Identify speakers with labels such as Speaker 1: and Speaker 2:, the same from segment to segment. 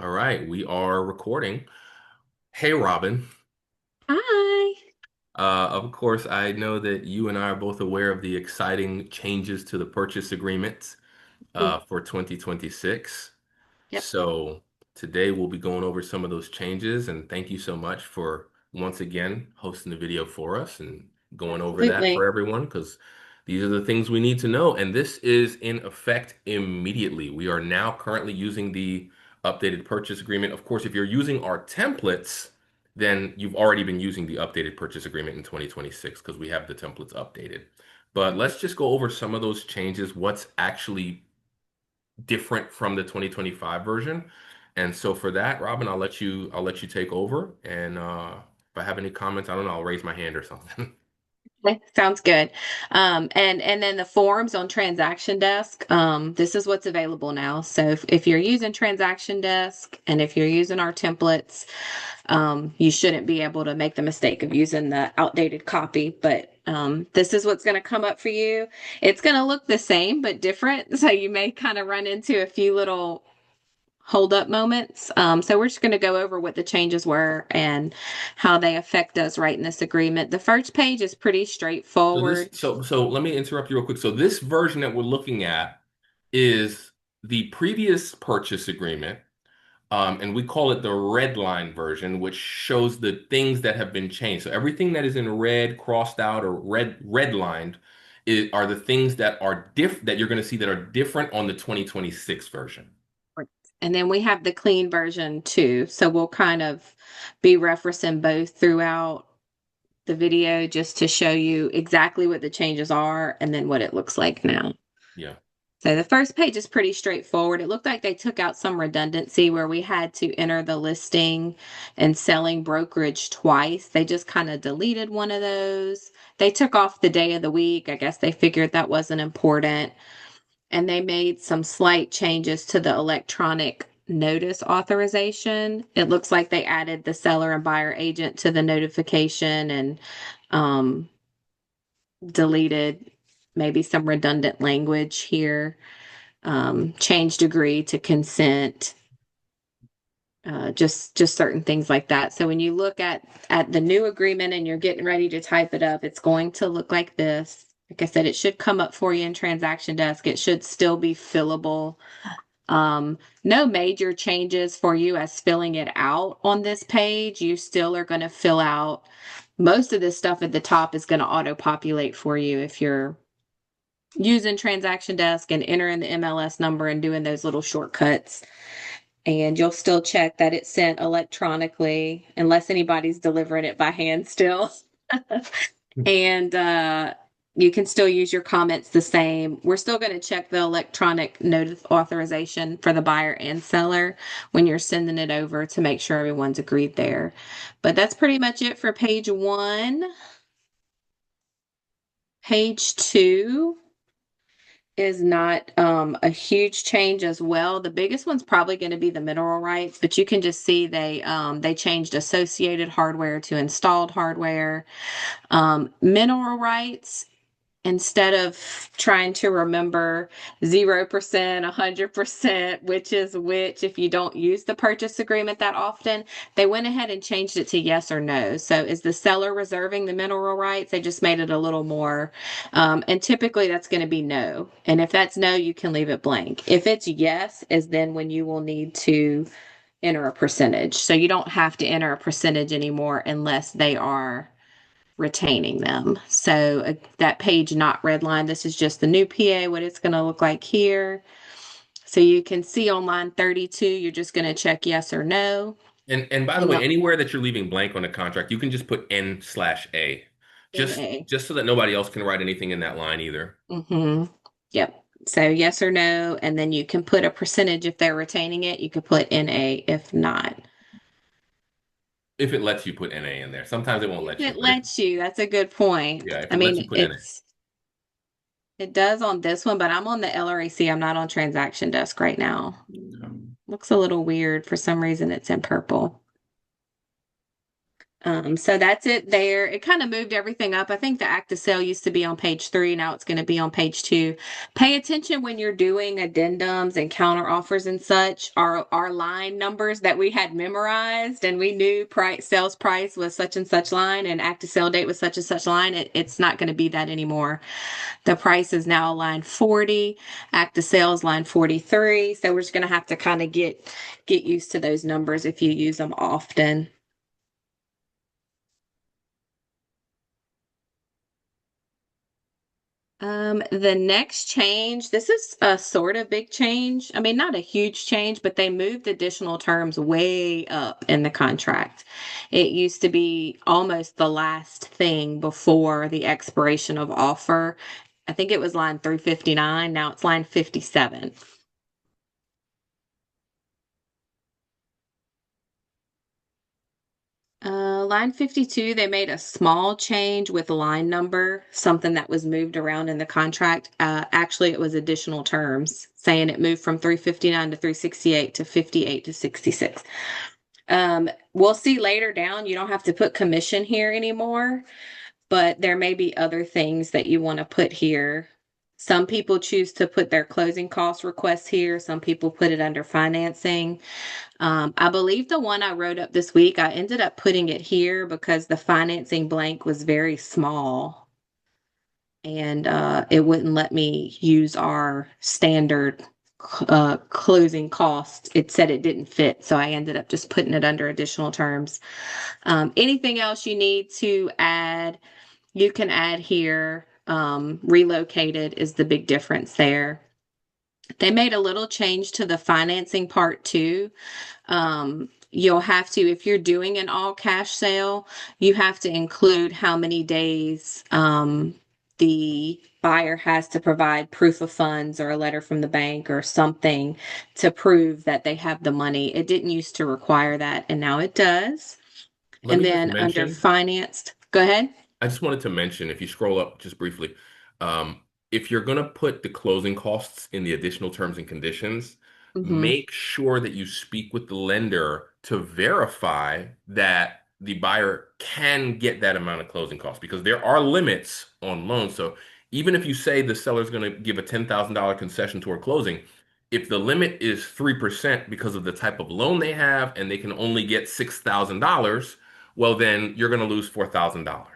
Speaker 1: All right, we are recording. Hey, Robin.
Speaker 2: Hi.
Speaker 1: Of course, I know that you and I are both aware of the exciting changes to the purchase agreement
Speaker 2: Mm.
Speaker 1: for 2026.
Speaker 2: Yep,
Speaker 1: So today we'll be going over some of those changes, and thank you so much for once again hosting the video for us and going over that for
Speaker 2: absolutely.
Speaker 1: everyone because these are the things we need to know. And this is in effect immediately. We are now currently using the updated purchase agreement. Of course, if you're using our templates, then you've already been using the updated purchase agreement in 2026 because we have the templates updated. But let's just go over some of those changes, what's actually different from the 2025 version. And so for that, Robin, I'll let you take over. And if I have any comments, I don't know, I'll raise my hand or something.
Speaker 2: Okay, sounds good. And then the forms on Transaction Desk, this is what's available now. So if you're using Transaction Desk and if you're using our templates, you shouldn't be able to make the mistake of using the outdated copy. But this is what's going to come up for you. It's going to look the same but different. So you may kind of run into a few little hold up moments. So we're just going to go over what the changes were and how they affect us right in this agreement. The first page is pretty
Speaker 1: So this,
Speaker 2: straightforward.
Speaker 1: so let me interrupt you real quick. So this version that we're looking at is the previous purchase agreement, and we call it the red line version, which shows the things that have been changed. So everything that is in red, crossed out, or redlined are the things that are that you're going to see that are different on the 2026 version.
Speaker 2: And then we have the clean version too. So we'll kind of be referencing both throughout the video just to show you exactly what the changes are and then what it looks like now.
Speaker 1: Yeah.
Speaker 2: So the first page is pretty straightforward. It looked like they took out some redundancy where we had to enter the listing and selling brokerage twice. They just kind of deleted one of those. They took off the day of the week. I guess they figured that wasn't important. And they made some slight changes to the electronic notice authorization. It looks like they added the seller and buyer agent to the notification and um, deleted maybe some redundant language here, changed agree to consent, just certain things like that. So when you look at the new agreement and you're getting ready to type it up, it's going to look like this. Like I said, it should come up for you in Transaction Desk. It should still be fillable. No major changes for you as filling it out on this page. You still are going to fill out most of this stuff at the top is going to auto populate for you if you're using Transaction Desk and entering the MLS number and doing those little shortcuts. And you'll still check that it's sent electronically unless anybody's delivering it by hand still. And you can still use your comments the same. We're still going to check the electronic notice authorization for the buyer and seller when you're sending it over to make sure everyone's agreed there. But that's pretty much it for page one. Page two is not a huge change as well. The biggest one's probably going to be the mineral rights, but you can just see they changed associated hardware to installed hardware. Mineral rights, instead of trying to remember 0%, 100%, which is which, if you don't use the purchase agreement that often, they went ahead and changed it to yes or no. So is the seller reserving the mineral rights? They just made it a little more. And typically that's going to be no. And if that's no, you can leave it blank. If it's yes, is then when you will need to enter a percentage. So you don't have to enter a percentage anymore unless they are retaining them. So that page not redlined, this is just the new PA, what it's going to look like here. So you can see on line 32, you're just going to check yes or no.
Speaker 1: And by the
Speaker 2: And
Speaker 1: way, anywhere that you're leaving blank on the contract, you can just put N/A. Just
Speaker 2: NA.
Speaker 1: just so that nobody else can write anything in that line either.
Speaker 2: Mm-hmm. Yep. So yes or no, and then you can put a percentage if they're retaining it. You could put NA if not.
Speaker 1: If it lets you put NA in there. Sometimes it won't
Speaker 2: If
Speaker 1: let you,
Speaker 2: it
Speaker 1: but if
Speaker 2: lets you, that's a good point.
Speaker 1: yeah, if
Speaker 2: I
Speaker 1: it lets you
Speaker 2: mean,
Speaker 1: put NA.
Speaker 2: it does on this one, but I'm on the LRAC. I'm not on Transaction Desk right now. Looks a little weird. For some reason, it's in purple. So that's it there. It kind of moved everything up. I think the act of sale used to be on page 3. Now it's going to be on page 2. Pay attention when you're doing addendums and counter offers and such. Our line numbers that we had memorized and we knew price sales price was such and such line and act of sale date was such and such line. It's not going to be that anymore. The price is now line 40, act of sales line 43. So we're just going to have to kind of get used to those numbers if you use them often. The next change, this is a sort of big change. I mean, not a huge change, but they moved additional terms way up in the contract. It used to be almost the last thing before the expiration of offer. I think it was line 359. Now it's line 57. Line 52, they made a small change with line number, something that was moved around in the contract. Actually, it was additional terms, saying it moved from 359 to 368 to 58 to 66. We'll see later down, you don't have to put commission here anymore, but there may be other things that you want to put here. Some people choose to put their closing cost requests here. Some people put it under financing. I believe the one I wrote up this week, I ended up putting it here because the financing blank was very small and it wouldn't let me use our standard closing cost. It said it didn't fit, so I ended up just putting it under additional terms. Anything else you need to add, you can add here. Relocated is the big difference there. They made a little change to the financing part too. You'll have to, if you're doing an all cash sale, you have to include how many days the buyer has to provide proof of funds or a letter from the bank or something to prove that they have the money. It didn't used to require that, and now it does.
Speaker 1: Let
Speaker 2: And
Speaker 1: me just
Speaker 2: then under
Speaker 1: mention,
Speaker 2: financed, go ahead.
Speaker 1: I just wanted to mention, if you scroll up just briefly, if you're going to put the closing costs in the additional terms and conditions,
Speaker 2: Hmm.
Speaker 1: make sure that you speak with the lender to verify that the buyer can get that amount of closing costs because there are limits on loans. So even if you say the seller's going to give a $10,000 concession toward closing, if the limit is 3% because of the type of loan they have and they can only get $6,000, well, then you're going to lose $4,000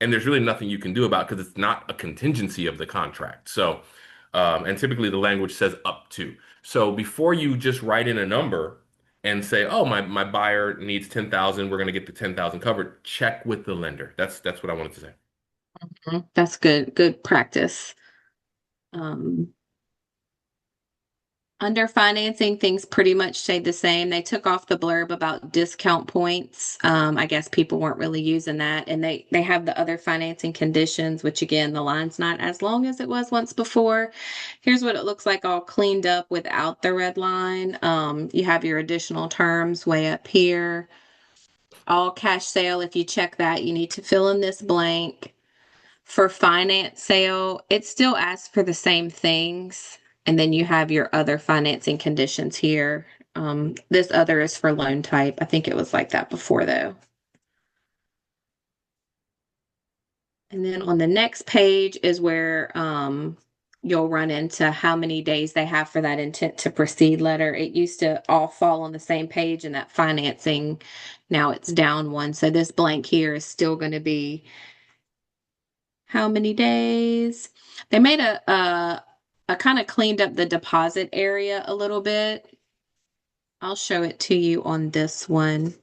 Speaker 1: and there's really nothing you can do about it because it's not a contingency of the contract. So, and typically the language says up to. So before you just write in a number and say, "Oh, my buyer needs 10,000, we're going to get the 10,000 covered," check with the lender. That's what I wanted to say.
Speaker 2: That's good. Good practice. Um, Under financing, things pretty much stayed the same. They took off the blurb about discount points. I guess people weren't really using that. And they have the other financing conditions, which again, the line's not as long as it was once before. Here's what it looks like all cleaned up without the red line. You have your additional terms way up here. All cash sale, if you check that, you need to fill in this blank. For finance sale, it still asks for the same things. And then you have your other financing conditions here. This other is for loan type. I think it was like that before, though. And then on the next page is where you'll run into how many days they have for that intent to proceed letter. It used to all fall on the same page in that financing. Now it's down one. So this blank here is still going to be how many days? They made a kind of cleaned up the deposit area a little bit. I'll show it to you on this one.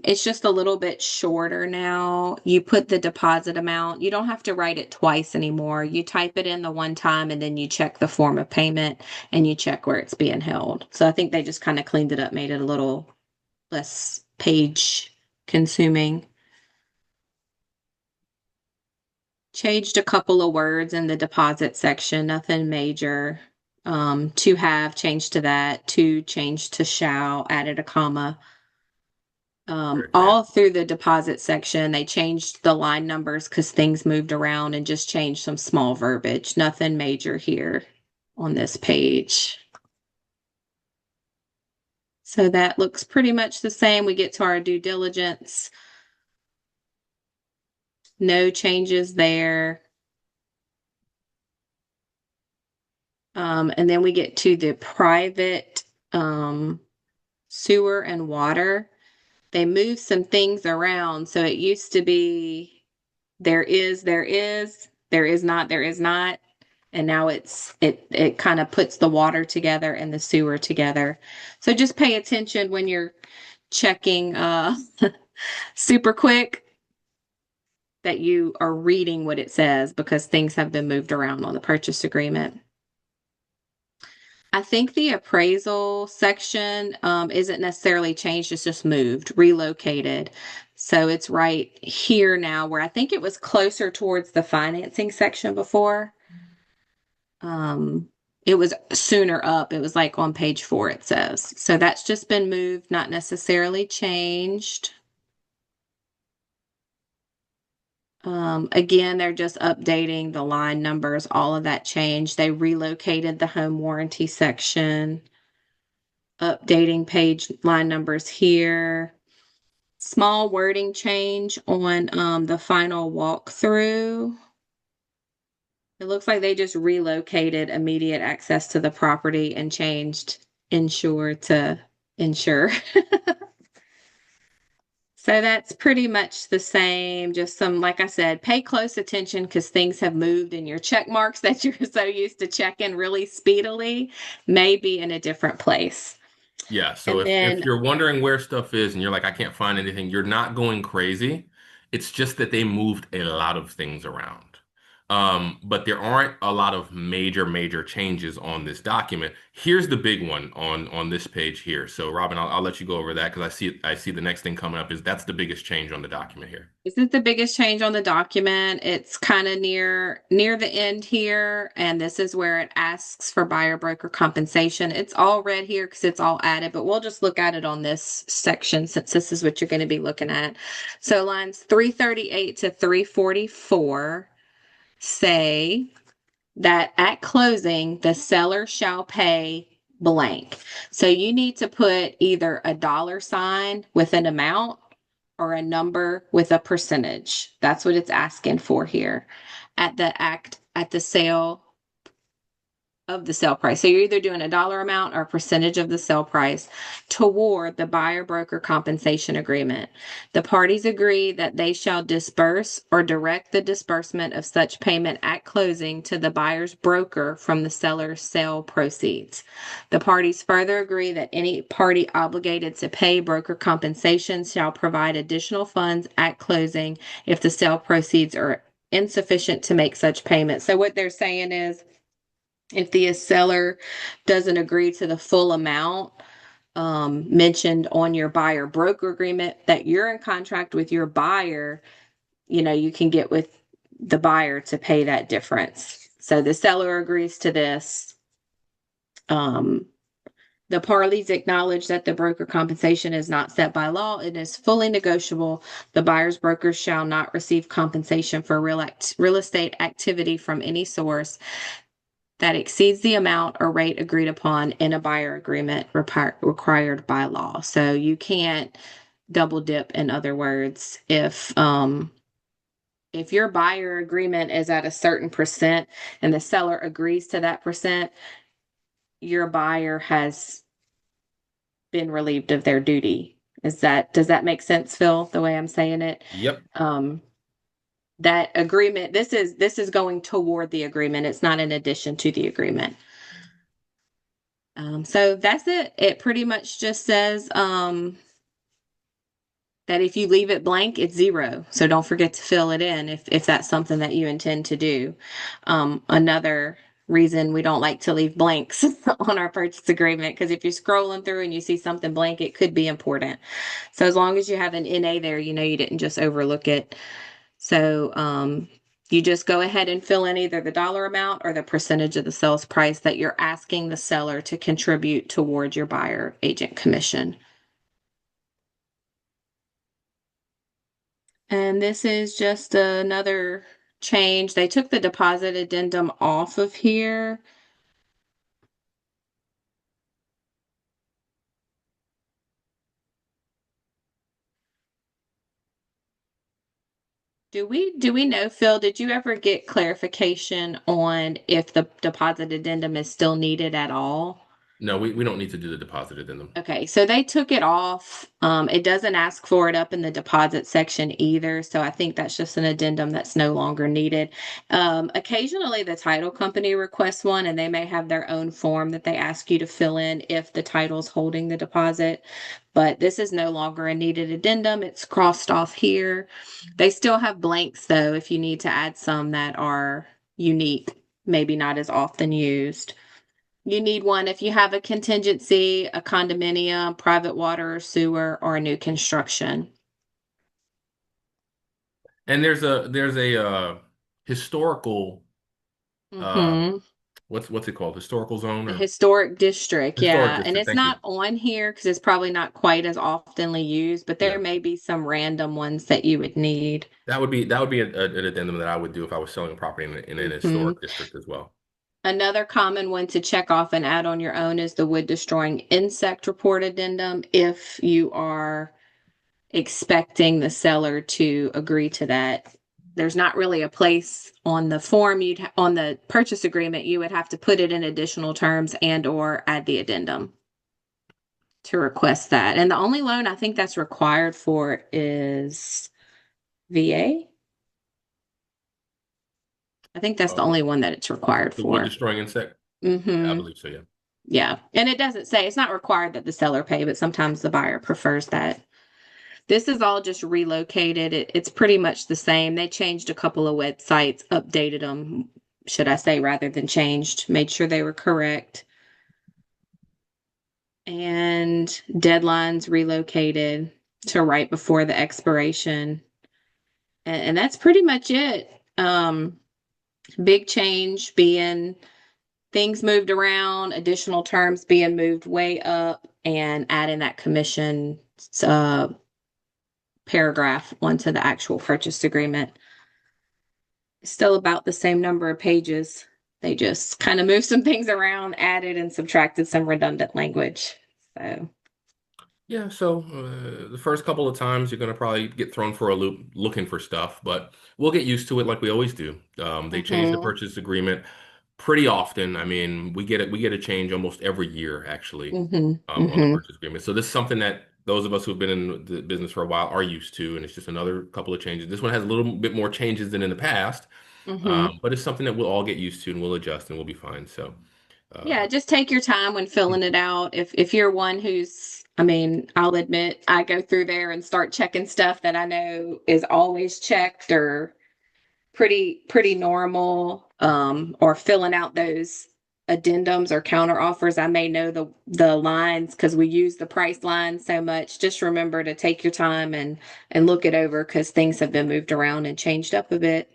Speaker 2: It's just a little bit shorter now. You put the deposit amount. You don't have to write it twice anymore. You type it in the one time and then you check the form of payment and you check where it's being held. So I think they just kind of cleaned it up, made it a little less page consuming. Changed a couple of words in the deposit section, nothing major. To have changed to that, to changed to shall, added a comma.
Speaker 1: Very clear.
Speaker 2: All through the deposit section, they changed the line numbers because things moved around and just changed some small verbiage. Nothing major here on this page. So that looks pretty much the same. We get to our due diligence. No changes there. And then we get to the private sewer and water. They moved some things around. So it used to be there is not, there is not. And now it kind of puts the water together and the sewer together. So just pay attention when you're checking super quick that you are reading what it says because things have been moved around on the purchase agreement. I think the appraisal section isn't necessarily changed, it's just moved, relocated. So it's right here now where I think it was closer towards the financing section before. Um, it was sooner up. It was like on page 4, it says. So that's just been moved, not necessarily changed. Again, they're just updating the line numbers, all of that changed. They relocated the home warranty section, updating page line numbers here. Small wording change on the final walkthrough. It looks like they just relocated immediate access to the property and changed insure to insure. So that's pretty much the same. Just some, like I said, pay close attention because things have moved and your check marks that you're so used to checking really speedily may be in a different place.
Speaker 1: Yeah, so
Speaker 2: And
Speaker 1: if
Speaker 2: then
Speaker 1: you're wondering where stuff is and you're like, I can't find anything, you're not going crazy. It's just that they moved a lot of things around. But there aren't a lot of major changes on this document. Here's the big one on this page here. So Robin, I'll let you go over that because I see the next thing coming up is that's the biggest change on the document here.
Speaker 2: this is the biggest change on the document. It's kind of near the end here, and this is where it asks for buyer broker compensation. It's all red here because it's all added, but we'll just look at it on this section since this is what you're going to be looking at. So lines 338 to 344 say that at closing, the seller shall pay blank. So you need to put either a dollar sign with an amount or a number with a percentage. That's what it's asking for here at the sale of the sale price. So you're either doing a dollar amount or a percentage of the sale price toward the buyer broker compensation agreement. The parties agree that they shall disburse or direct the disbursement of such payment at closing to the buyer's broker from the seller's sale proceeds. The parties further agree that any party obligated to pay broker compensation shall provide additional funds at closing if the sale proceeds are insufficient to make such payment. So what they're saying is if the seller doesn't agree to the full amount mentioned on your buyer broker agreement that you're in contract with your buyer, you can get with the buyer to pay that difference. So the seller agrees to this. Um, the parties acknowledge that the broker compensation is not set by law. It is fully negotiable. The buyer's broker shall not receive compensation for real estate activity from any source that exceeds the amount or rate agreed upon in a buyer agreement required by law. So you can't double dip, in other words. If your buyer agreement is at a certain percent and the seller agrees to that percent, your buyer has been relieved of their duty. Does that make sense, Phil, the way I'm saying it?
Speaker 1: Yep.
Speaker 2: Um, that agreement, this is going toward the agreement. It's not in addition to the agreement. So that's it. It pretty much just says that if you leave it blank, it's zero. So don't forget to fill it in if that's something that you intend to do. Another reason we don't like to leave blanks on our purchase agreement, because if you're scrolling through and you see something blank, it could be important. So as long as you have an NA there, you didn't just overlook it. So you just go ahead and fill in either the dollar amount or the percentage of the sales price that you're asking the seller to contribute towards your buyer agent commission. And this is just another change. They took the deposit addendum off of here. Do we know, Phil, did you ever get clarification on if the deposit addendum is still needed at all?
Speaker 1: No, we don't need to do the deposit addendum.
Speaker 2: Okay, so they took it off. It doesn't ask for it up in the deposit section either. So I think that's just an addendum that's no longer needed. Occasionally, the title company requests one, and they may have their own form that they ask you to fill in if the title's holding the deposit. But this is no longer a needed addendum. It's crossed off here. They still have blanks, though, if you need to add some that are unique, maybe not as often used. You need one if you have a contingency, a condominium, private water or sewer, or a new construction.
Speaker 1: And there's a historical uh
Speaker 2: Mm-hmm.
Speaker 1: what's it called? Historical zone
Speaker 2: A
Speaker 1: or
Speaker 2: historic district,
Speaker 1: historic
Speaker 2: yeah. And
Speaker 1: district.
Speaker 2: it's
Speaker 1: Thank you.
Speaker 2: not on here because it's probably not quite as oftenly used, but there
Speaker 1: Yeah.
Speaker 2: may be some random ones that you would need.
Speaker 1: That would be an addendum that I would do if I was selling a property in an
Speaker 2: Hmm.
Speaker 1: historic district as well.
Speaker 2: Another common one to check off and add on your own is the wood destroying insect report addendum if you are expecting the seller to agree to that. There's not really a place on the form on the purchase agreement. You would have to put it in additional terms and or add the addendum to request that. And the only loan I think that's required for is VA. I think that's the
Speaker 1: Uh,
Speaker 2: only one that it's required
Speaker 1: the wood
Speaker 2: for.
Speaker 1: destroying insect. Yeah, I
Speaker 2: Mm-hmm.
Speaker 1: believe so. Yeah.
Speaker 2: Yeah. And it doesn't say it's not required that the seller pay, but sometimes the buyer prefers that. This is all just relocated. It's pretty much the same. They changed a couple of websites, updated them, should I say, rather than changed, made sure they were correct. And deadlines relocated to right before the expiration. And that's pretty much it. Big change being things moved around, additional terms being moved way up, and adding that commission uh, paragraph onto the actual purchase agreement. Still about the same number of pages. They just kind of moved some things around, added and subtracted some redundant language. So,
Speaker 1: Yeah, so the first couple of times you're going to probably get thrown for a loop looking for stuff, but we'll get used to it like we always do. They change the
Speaker 2: mm-hmm,
Speaker 1: purchase agreement pretty often. I mean, we get a change almost every year actually
Speaker 2: mm-hmm,
Speaker 1: on the
Speaker 2: mm-hmm,
Speaker 1: purchase agreement. So this is something that those of us who've been in the business for a while are used to, and it's just another couple of changes. This one has a little bit more changes than in the past,
Speaker 2: mm-hmm.
Speaker 1: but it's something that we'll all get used to and we'll adjust and we'll be fine. So.
Speaker 2: Yeah,
Speaker 1: Uh,
Speaker 2: just take your time when filling it out. If you're one who's, I mean, I'll admit I go through there and start checking stuff that I know is always checked or pretty normal, or filling out those addendums or counter offers. I may know the lines because we use the price line so much. Just remember to take your time and look it over because things have been moved around and changed up a bit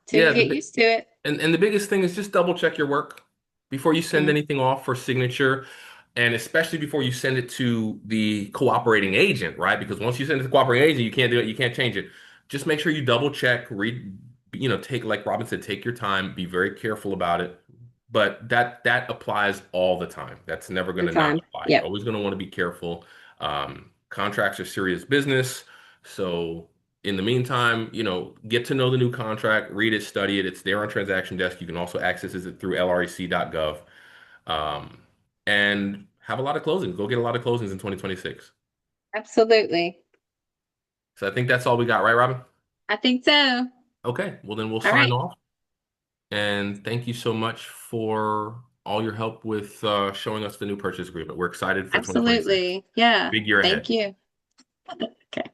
Speaker 2: till you
Speaker 1: yeah,
Speaker 2: get used to it.
Speaker 1: and the biggest thing is just double check your work before you send
Speaker 2: Hmm.
Speaker 1: anything off for signature, and especially before you send it to the cooperating agent, right? Because once you send it to the cooperating agent, you can't do it, you can't change it. Just make sure you double check, read, take like Robin said, take your time, be very careful about it. But that applies all the time. That's never going
Speaker 2: The
Speaker 1: to not
Speaker 2: time.
Speaker 1: apply. You're
Speaker 2: Yep.
Speaker 1: always going to want to be careful. Contracts are serious business, so in the meantime, get to know the new contract, read it, study it. It's there on Transaction Desk. You can also access it through lrec.gov. Um, and have a lot of closings. Go get a lot of closings in 2026.
Speaker 2: Absolutely.
Speaker 1: So I think that's all we got, right, Robin?
Speaker 2: I think so.
Speaker 1: Okay, well then we'll
Speaker 2: All
Speaker 1: sign
Speaker 2: right.
Speaker 1: off. And thank you so much for all your help with showing us the new purchase agreement. We're excited for 2026.
Speaker 2: Absolutely. Yeah.
Speaker 1: Big year
Speaker 2: Thank
Speaker 1: ahead.
Speaker 2: you. Okay.